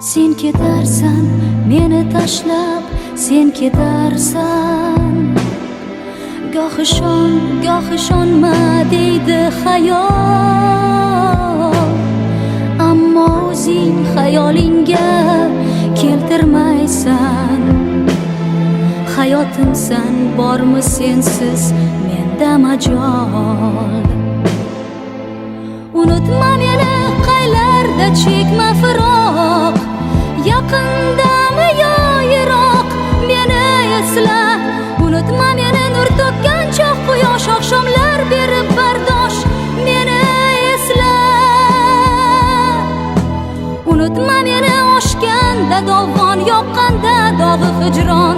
Sen ketarsan, meni tashlab, sen ketarsan. Goh ishonma deydi xayol, ammo o'zing xayolingga keltirmaysan. Hayotimsan, bormi sensiz menda majol. Unutma meni qaylarda, chekma firoq. Yaqindami yo yiroq, meni esla. Unutma meni nur to'kkan choq quyosh, oqshomlar berib bardosh, meni esla. Unutma meni oshganda dovon, yoqqanda dog'i hijron.